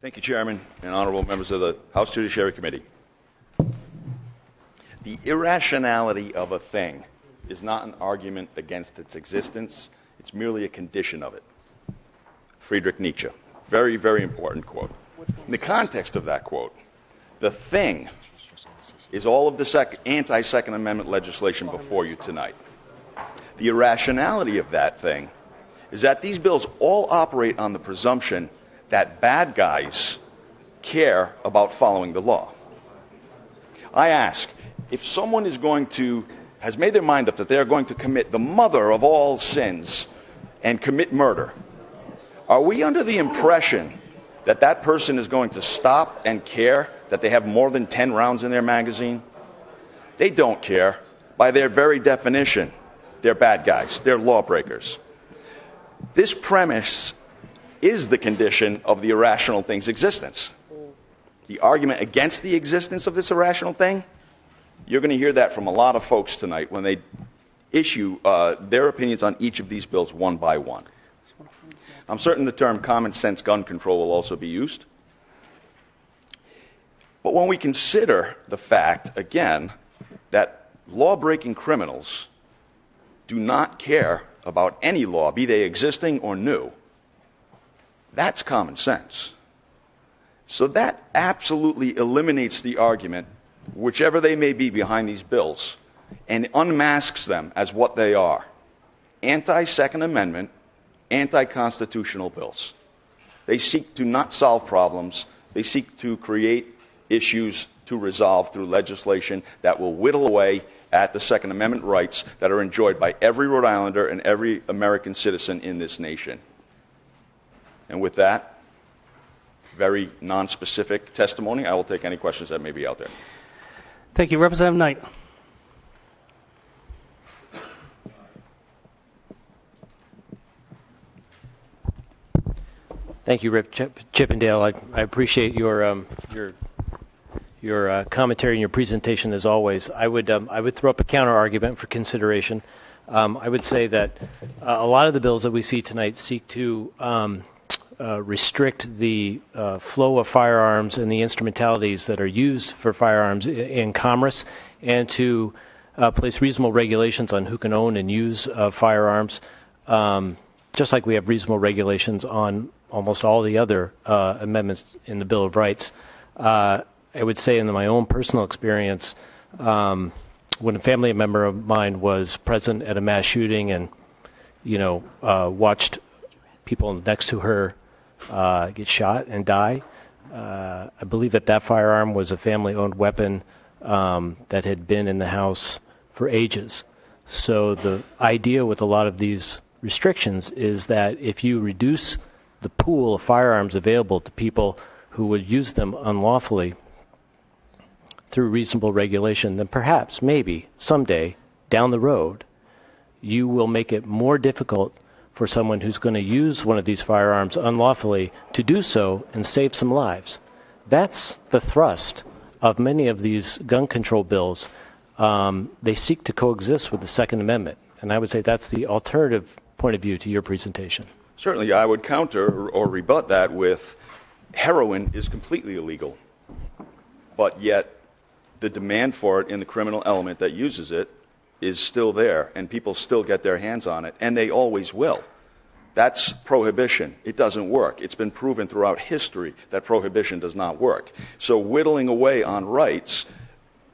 Thank you, Chairman and honorable members of the House Judiciary Committee. The irrationality of a thing is not an argument against its existence. It's merely a condition of it. Friedrich Nietzsche. Very, very important quote. In the context of that quote, the thing is all of the anti-Second Amendment legislation before you tonight. The irrationality of that thing is that these bills all operate on the presumption that bad guys care about following the law. I ask, if someone has made their mind up that they are going to commit the mother of all sins and commit murder, are we under the impression that that person is going to stop and care that they have more than 10 rounds in their magazine? They don't care. By their very definition, they're bad guys. They're lawbreakers. This premise is the condition of the irrational thing's existence. The argument against the existence of this irrational thing, you're going to hear that from a lot of folks tonight when they issue their opinions on each of these bills one by one. I'm certain the term common sense gun control will also be used. But when we consider the fact, again, that law-breaking criminals do not care about any law, be they existing or new, that's common sense. So that absolutely eliminates the argument, whichever they may be behind these bills, and unmasks them as what they are: anti-Second Amendment, anti-constitutional bills. They seek to not solve problems. They seek to create issues to resolve through legislation that will whittle away at the Second Amendment rights that are enjoyed by every Rhode Islander and every American citizen in this nation. And with that very non-specific testimony, I will take any questions that may be out there. Thank you. Representative Knight. Thank you, Chip Andale. I appreciate your commentary and your presentation as always. I would throw up a counter argument for consideration. I would say that a lot of the bills that we see tonight seek to restrict the flow of firearms and the instrumentalities that are used for firearms in commerce, and to place reasonable regulations on who can own and use firearms, just like we have reasonable regulations on almost all the other amendments in the Bill of Rights. I would say in my own personal experience, when a family member of mine was present at a mass shooting and, watched people next to her get shot and die, I believe that firearm was a family-owned weapon that had been in the house for ages. So the idea with a lot of these restrictions is that if you reduce the pool of firearms available to people who would use them unlawfully through reasonable regulation, then perhaps, maybe, someday, down the road, you will make it more difficult for someone who's going to use one of these firearms unlawfully to do so and save some lives. That's the thrust of many of these gun control bills. They seek to coexist with the Second Amendment, and I would say that's the alternative point of view to your presentation. Certainly, I would counter or rebut that with heroin is completely illegal, but yet the demand for it in the criminal element that uses it is still there, and people still get their hands on it, and they always will. That's prohibition. It doesn't work. It's been proven throughout history that prohibition does not work. So whittling away on rights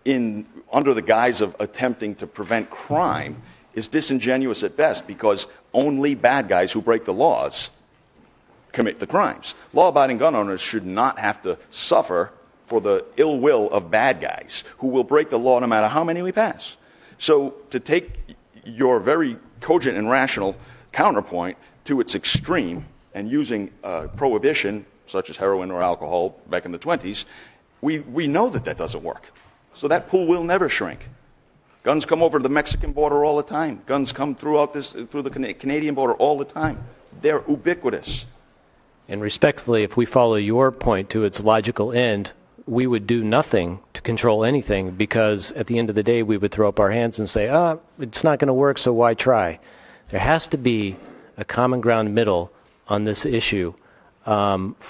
under the guise of attempting to prevent crime is disingenuous at best, because only bad guys who break the laws commit the crimes. Law-abiding gun owners should not have to suffer for the ill will of bad guys who will break the law no matter how many we pass. So to take your very cogent and rational counterpoint to its extreme and using prohibition, such as heroin or alcohol back in the 20s, we know that doesn't work. So that pool will never shrink. Guns come over the Mexican border all the time. Guns come through the Canadian border all the time. They're ubiquitous. And respectfully, if we follow your point to its logical end, we would do nothing to control anything, because at the end of the day we would throw up our hands and say, it's not going to work, so why try? There has to be a common ground middle on this issue.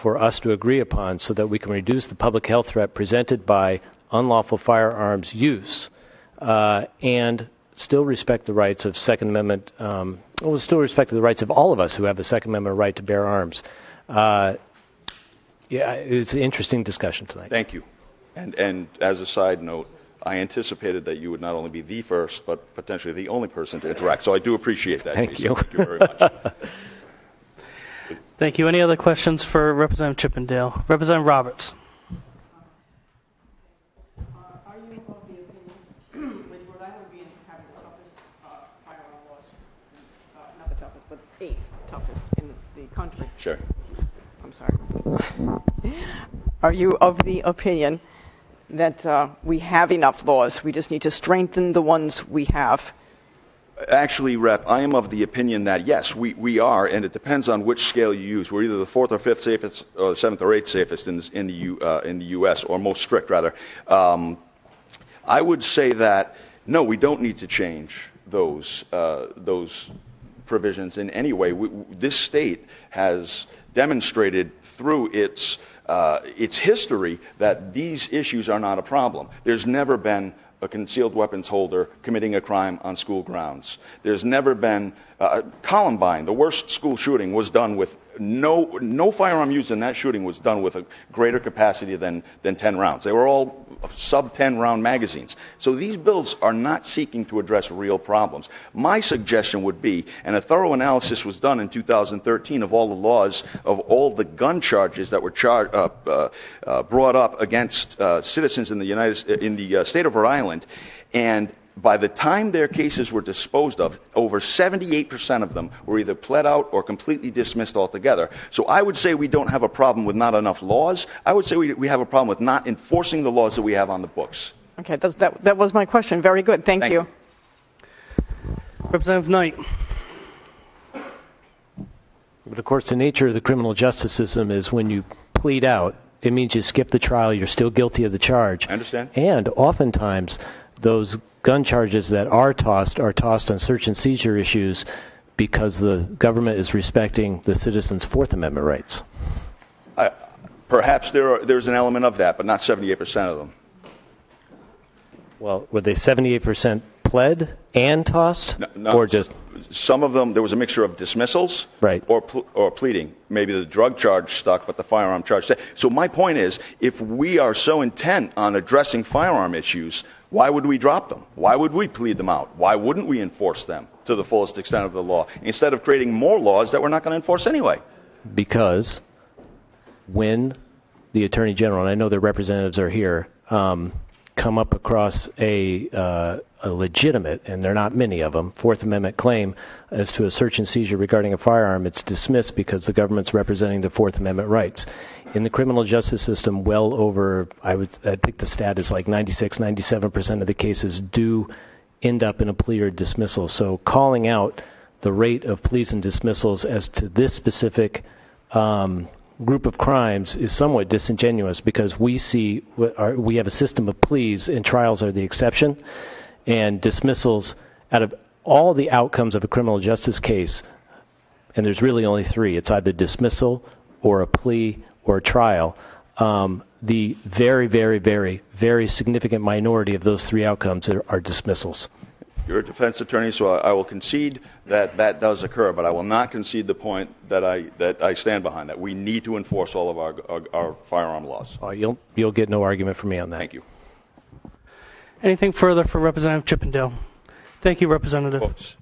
for us to agree upon so that we can reduce the public health threat presented by unlawful firearms use and still respect the rights of Second Amendment, still respect the rights of all of us who have a Second Amendment right to bear arms. It's an interesting discussion tonight. Thank you. And as a side note, I anticipated that you would not only be the first, but potentially the only person to interact. So I do appreciate that. Thank you. Thank you very much. Thank you. Any other questions for Representative Chip Andale? Representative Roberts. Are you of the opinion, with Rhode Island being having the toughest firearm laws, not the toughest, but eighth toughest in the country? Sure. I'm sorry. Are you of the opinion that we have enough laws, we just need to strengthen the ones we have? Actually, Rep, I am of the opinion that, yes, we are, and it depends on which scale you use. We're either the fourth or fifth safest, or the seventh or eighth safest in the U.S., or most strict, rather. I would say that, no, we don't need to change those provisions in any way. This state has demonstrated through its history that these issues are not a problem. There's never been a concealed weapons holder committing a crime on school grounds. There's never been Columbine, the worst school shooting, was done with no firearm used in that shooting was done with a greater capacity than 10 rounds. They were all sub-10 round magazines. So these bills are not seeking to address real problems. My suggestion would be, and a thorough analysis was done in 2013 of all the laws, of all the gun charges that were brought up against citizens in the state of Rhode Island, and by the time their cases were disposed of, over 78% of them were either pled out or completely dismissed altogether. So I would say we don't have a problem with not enough laws. I would say we have a problem with not enforcing the laws that we have on the books. Okay, that was my question. Very good. Thank you. Representative Knight. But of course, the nature of the criminal justice system is when you plead out, it means you skip the trial, you're still guilty of the charge. I understand. And oftentimes, those gun charges that are tossed on search and seizure issues because the government is respecting the citizens' Fourth Amendment rights. Perhaps there's an element of that, but not 78% of them. Well, were they 78% pled and tossed? No, or just some of them, there was a mixture of dismissals, right, or pleading. Maybe the drug charge stuck, but the firearm charge stayed. So my point is, if we are so intent on addressing firearm issues, why would we drop them? Why would we plead them out? Why wouldn't we enforce them to the fullest extent of the law, instead of creating more laws that we're not going to enforce anyway? Because when the Attorney General, and I know their representatives are here, come up across a legitimate, and there are not many of them, Fourth Amendment claim as to a search and seizure regarding a firearm, it's dismissed because the government's representing the Fourth Amendment rights. In the criminal justice system, well over, I think the stat is like 96-97% of the cases do end up in a plea or dismissal. So calling out the rate of pleas and dismissals as to this specific group of crimes is somewhat disingenuous, because we have a system of pleas and trials are the exception, and dismissals out of all the outcomes of a criminal justice case, and there's really only three. It's either dismissal or a plea or a trial. The very, very, very, very significant minority of those three outcomes are dismissals. You're a defense attorney, so I will concede that that does occur, but I will not concede the point that I stand behind, that we need to enforce all of our firearm laws. You'll get no argument from me on that. Thank you. Anything further for Representative Chip Andale? Thank you, Representative. Folks.